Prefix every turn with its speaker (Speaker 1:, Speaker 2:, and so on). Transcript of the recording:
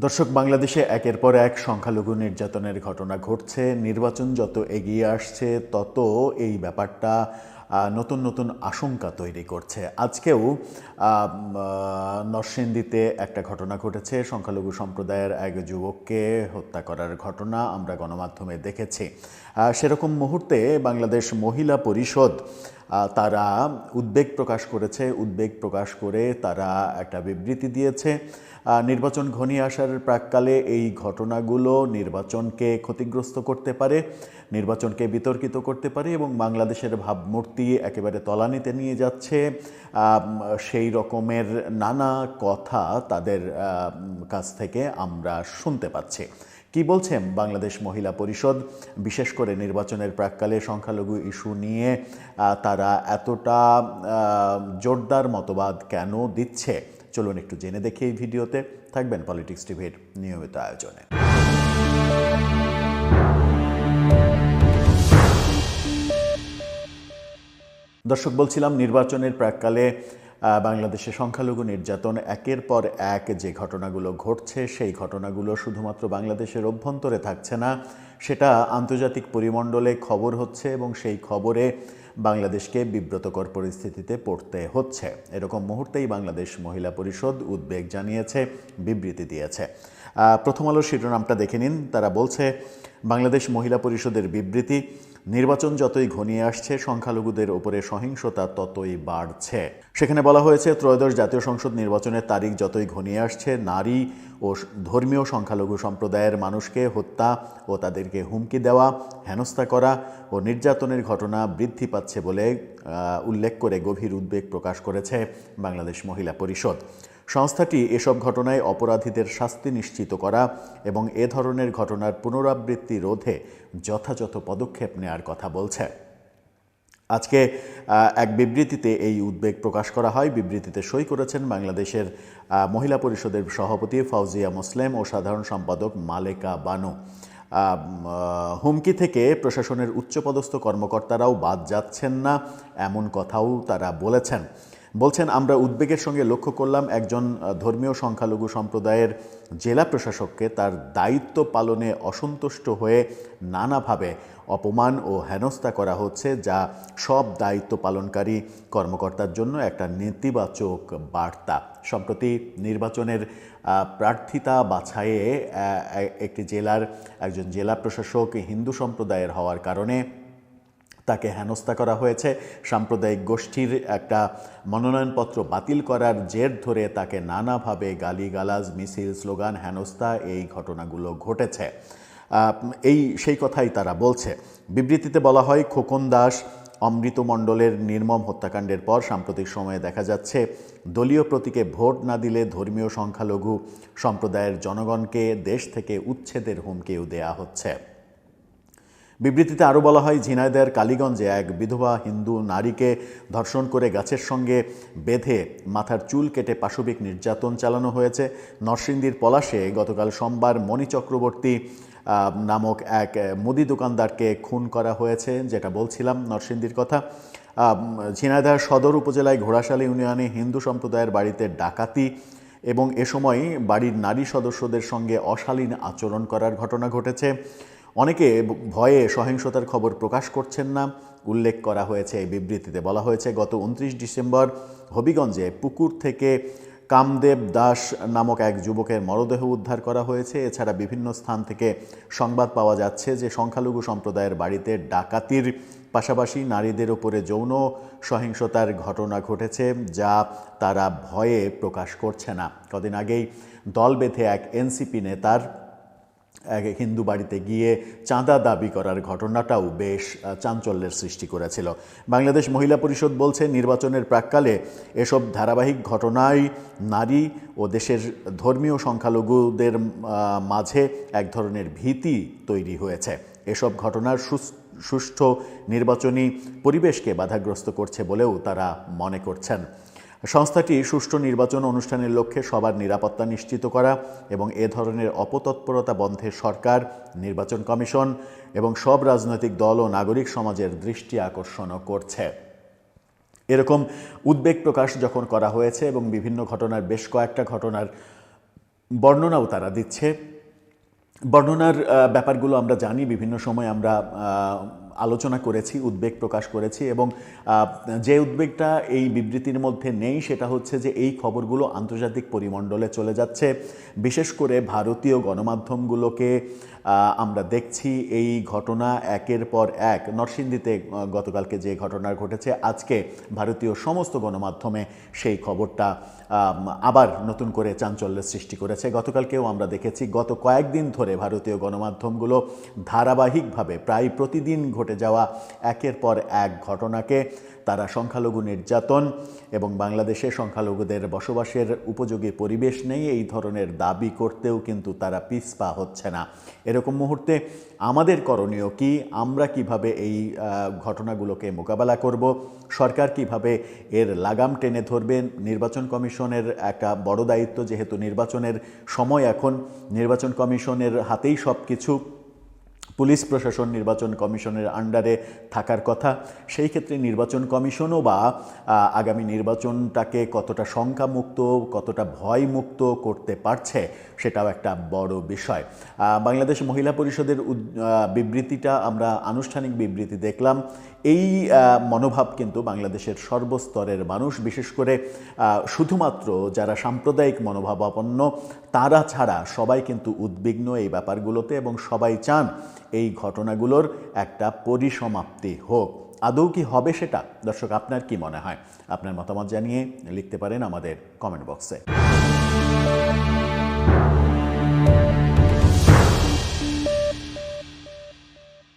Speaker 1: দর্শক, বাংলাদেশে একের পর এক সংখ্যালঘু নির্যাতনের ঘটনা ঘটছে। নির্বাচন যত এগিয়ে আসছে তত এই ব্যাপারটা নতুন নতুন আশঙ্কা তৈরি করছে। আজকেও নরসিংদীতে একটা ঘটনা ঘটেছে। সংখ্যালঘু সম্প্রদায়ের এক যুবককে হত্যা করার ঘটনা আমরা গণমাধ্যমে দেখেছি। সেরকম মুহূর্তে বাংলাদেশ মহিলা পরিষদ তারা উদ্বেগ প্রকাশ করেছে। উদ্বেগ প্রকাশ করে তারা একটা বিবৃতি দিয়েছে। নির্বাচন ঘনিয়ে আসার প্রাক্কালে এই ঘটনাগুলো নির্বাচনকে ক্ষতিগ্রস্ত করতে পারে, নির্বাচনকে বিতর্কিত করতে পারে এবং বাংলাদেশের ভাবমূর্তি একেবারে তলানিতে নিয়ে যাচ্ছে। সেই রকমের নানা কথা তাদের কাছ থেকে আমরা শুনতে পাচ্ছি। কি বলছেন বাংলাদেশ মহিলা পরিষদ, বিশেষ করে নির্বাচনের প্রাক্কালে সংখ্যালঘু ইস্যু নিয়ে তারা এতটা জোরদার মতবাদ কেন দিচ্ছে? চলুন একটু জেনে দেখি এই ভিডিওতে। থাকবেন পলিটিক্স টিভির নিয়মিত আয়োজনে। দর্শক, বলছিলাম নির্বাচনের প্রাক্কালে বাংলাদেশে সংখ্যালঘু নির্যাতন একের পর এক যে ঘটনাগুলো ঘটছে, সেই ঘটনাগুলো শুধুমাত্র বাংলাদেশের অভ্যন্তরে থাকছে না, সেটা আন্তর্জাতিক পরিমণ্ডলে খবর হচ্ছে এবং সেই খবরে বাংলাদেশকে বিব্রতকর পরিস্থিতিতে পড়তে হচ্ছে। এরকম মুহূর্তেই বাংলাদেশ মহিলা পরিষদ উদ্বেগ জানিয়েছে, বিবৃতি দিয়েছে। প্রথম আলোর শিরোনামটা দেখে নিন। তারা বলছে, বাংলাদেশ মহিলা পরিষদের বিবৃতি, নির্বাচন যতই ঘনিয়ে আসছে সংখ্যালঘুদের ওপরে সহিংসতা ততই বাড়ছে। সেখানে বলা হয়েছে, ত্রয়োদশ জাতীয় সংসদ নির্বাচনের তারিখ যতই ঘনিয়ে আসছে নারী ও ধর্মীয় সংখ্যালঘু সম্প্রদায়ের মানুষকে হত্যা ও তাদেরকে হুমকি দেওয়া, হেনস্থা করা ও নির্যাতনের ঘটনা বৃদ্ধি পাচ্ছে বলে উল্লেখ করে গভীর উদ্বেগ প্রকাশ করেছে বাংলাদেশ মহিলা পরিষদ। সংস্থাটি এসব ঘটনায় অপরাধীদের শাস্তি নিশ্চিত করা এবং এ ধরনের ঘটনার পুনরাবৃত্তি রোধে যথাযথ পদক্ষেপ নেওয়ার কথা বলছে। আজকে এক বিবৃতিতে এই উদ্বেগ প্রকাশ করা হয়। বিবৃতিতে সই করেছেন বাংলাদেশের মহিলা পরিষদের সভাপতি ফাউজিয়া মুসলেম ও সাধারণ সম্পাদক মালেকা বানু। হুমকি থেকে প্রশাসনের উচ্চপদস্থ কর্মকর্তারাও বাদ যাচ্ছেন না, এমন কথাও তারা বলছেন, আমরা উদ্বেগের সঙ্গে লক্ষ্য করলাম একজন ধর্মীয় সংখ্যালঘু সম্প্রদায়ের জেলা প্রশাসককে তার দায়িত্ব পালনে অসন্তুষ্ট হয়ে নানাভাবে অপমান ও হেনস্থা করা হচ্ছে, যা সব দায়িত্ব পালনকারী কর্মকর্তার জন্য একটা নেতিবাচক বার্তা। সম্প্রতি নির্বাচনের প্রার্থিতা বাছাইয়ে একটি জেলার একজন জেলা প্রশাসক হিন্দু সম্প্রদায়ের হওয়ার কারণে তাকে হেনস্থা করা হয়েছে। সাম্প্রদায়িক গোষ্ঠীর একটা মনোনয়নপত্র বাতিল করার জের ধরে তাকে নানাভাবে গালিগালাজ, মিছিল, স্লোগান, হেনস্থা এই ঘটনাগুলো ঘটেছে। সেই কথাই তারা বলছে। বিবৃতিতে বলা হয়, খোকন দাস, অমৃত মণ্ডলের নির্মম হত্যাকাণ্ডের পর সাম্প্রতিক সময়ে দেখা যাচ্ছে দলীয় প্রতীকে ভোট না দিলে ধর্মীয় সংখ্যালঘু সম্প্রদায়ের জনগণকে দেশ থেকে উচ্ছেদের হুমকিও দেয়া হচ্ছে। বিবৃতিতে আরও বলা হয়, ঝিনাইদহের কালীগঞ্জে এক বিধবা হিন্দু নারীকে ধর্ষণ করে গাছের সঙ্গে বেঁধে মাথার চুল কেটে পাশবিক নির্যাতন চালানো হয়েছে। নরসিংদীর পলাশে গতকাল সোমবার মণি চক্রবর্তী নামক এক মুদি দোকানদারকে খুন করা হয়েছে, যেটা বলছিলাম নরসিংদীর কথা। ঝিনাইদহ সদর উপজেলায় ঘোড়াশালী ইউনিয়নে হিন্দু সম্প্রদায়ের বাড়িতে ডাকাতি এবং এ সময় বাড়ির নারী সদস্যদের সঙ্গে অশালীন আচরণ করার ঘটনা ঘটেছে। অনেকে ভয়ে সহিংসতার খবর প্রকাশ করছেন না, উল্লেখ করা হয়েছে এই বিবৃতিতে। বলা হয়েছে, গত 29 ডিসেম্বর হবিগঞ্জে পুকুর থেকে কামদেব দাস নামক এক যুবকের মরদেহ উদ্ধার করা হয়েছে। এছাড়া বিভিন্ন স্থান থেকে সংবাদ পাওয়া যাচ্ছে যে সংখ্যালঘু সম্প্রদায়ের বাড়িতে ডাকাতির পাশাপাশি নারীদের উপরে যৌন সহিংসতার ঘটনা ঘটেছে, যা তারা ভয়ে প্রকাশ করছে না। কদিন আগেই দল বেঁধে এক এনসিপি নেতার এক হিন্দু বাড়িতে গিয়ে চাঁদা দাবি করার ঘটনাটাও বেশ চাঞ্চল্যের সৃষ্টি করেছিল। বাংলাদেশ মহিলা পরিষদ বলছে, নির্বাচনের প্রাক্কালে এসব ধারাবাহিক ঘটনায় নারী ও দেশের ধর্মীয় সংখ্যালঘুদের মাঝে এক ধরনের ভীতি তৈরি হয়েছে। এসব ঘটনার সুষ্ঠু নির্বাচনী পরিবেশকে বাধাগ্রস্ত করছে বলেও তারা মনে করছেন। সংস্থাটি সুষ্ঠু নির্বাচন অনুষ্ঠানের লক্ষ্যে সবার নিরাপত্তা নিশ্চিত করা এবং এ ধরনের অপতৎপরতা বন্ধে সরকার, নির্বাচন কমিশন এবং সব রাজনৈতিক দল ও নাগরিক সমাজের দৃষ্টি আকর্ষণও করছে। এরকম উদ্বেগ প্রকাশ যখন করা হয়েছে এবং বিভিন্ন ঘটনার বেশ কয়েকটা ঘটনার বর্ণনাও তারা দিচ্ছে। বর্ণনার ব্যাপারগুলো আমরা জানি, বিভিন্ন সময় আমরা আলোচনা করেছি, উদ্বেগ প্রকাশ করেছি, এবং যে উদ্বেগটা এই বিবৃতির মধ্যে নেই সেটা হচ্ছে যে এই খবরগুলো আন্তর্জাতিক পরিমণ্ডলে চলে যাচ্ছে। বিশেষ করে ভারতীয় গণমাধ্যমগুলোকে আমরা দেখছি এই ঘটনা একের পর এক। নরসিংদীতে গতকালকে যে ঘটনা ঘটেছে, আজকে ভারতীয় সমস্ত গণমাধ্যমে সেই খবরটা আবার নতুন করে চাঞ্চল্যের সৃষ্টি করেছে। গতকালকেও আমরা দেখেছি, গত কয়েকদিন ধরে ভারতীয় গণমাধ্যমগুলো ধারাবাহিকভাবে প্রায় প্রতিদিন ঘটে যাওয়া একের পর এক ঘটনাকে তারা সংখ্যালঘু নির্যাতন এবং বাংলাদেশে সংখ্যালঘুদের বসবাসের উপযোগী পরিবেশ নেই এই ধরনের দাবি করতেও কিন্তু তারা পিছপা হচ্ছে না। এরকম মুহূর্তে আমাদের করণীয় কি? আমরা কিভাবে এই ঘটনাগুলোকে মোকাবেলা করব? সরকার কিভাবে এর লাগাম টেনে ধরবে? নির্বাচন কমিশনের একটা বড় দায়িত্ব, যেহেতু নির্বাচনের সময় এখন, নির্বাচন কমিশনের হাতেই সব কিছু। পুলিশ প্রশাসন নির্বাচন কমিশনের আন্ডারে থাকার কথা। সেই ক্ষেত্রে নির্বাচন কমিশনও বা আগামী নির্বাচনটাকে কতটা শঙ্কামুক্ত, কতটা ভয়মুক্ত করতে পারছে, সেটাও একটা বড় বিষয়। বাংলাদেশ মহিলা পরিষদের বিবৃতিটা আমরা আনুষ্ঠানিক বিবৃতি দেখলাম। এই মনোভাব কিন্তু বাংলাদেশের সর্বস্তরের মানুষ, বিশেষ করে শুধুমাত্র যারা সাম্প্রদায়িক মনোভাবাপন্ন তারা ছাড়া সবাই কিন্তু উদ্বিগ্ন এই ব্যাপারগুলোতে, এবং সবাই চান এই ঘটনাগুলোর একটা পরিসমাপ্তি হোক। আদৌ কি হবে সেটা? দর্শক, আপনার কি মনে হয়? আপনার মতামত জানিয়ে লিখতে পারেন আমাদের কমেন্ট বক্সে।